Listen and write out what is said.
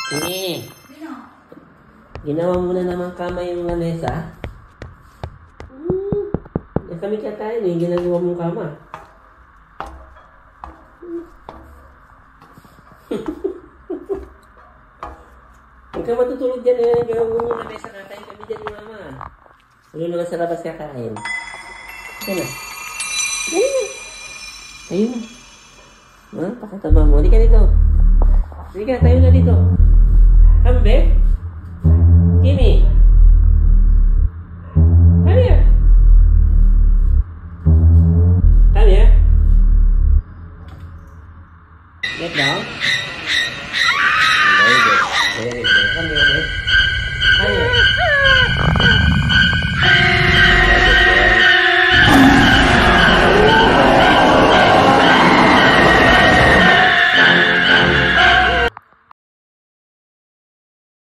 Tini, ginawa mo na naman kama yung lamesa. Kami kakain eh, ginagawa mong kama. Huwag ka matutulog dyan eh, gawin mo yung lamesa, kakain kami dyan ni mama. Huwag naman sa labas kakain. Kaya na. Ayun na. Ha? Pakataba mo. Hindi ka dito. Sige ka, tayo na dito. Come back.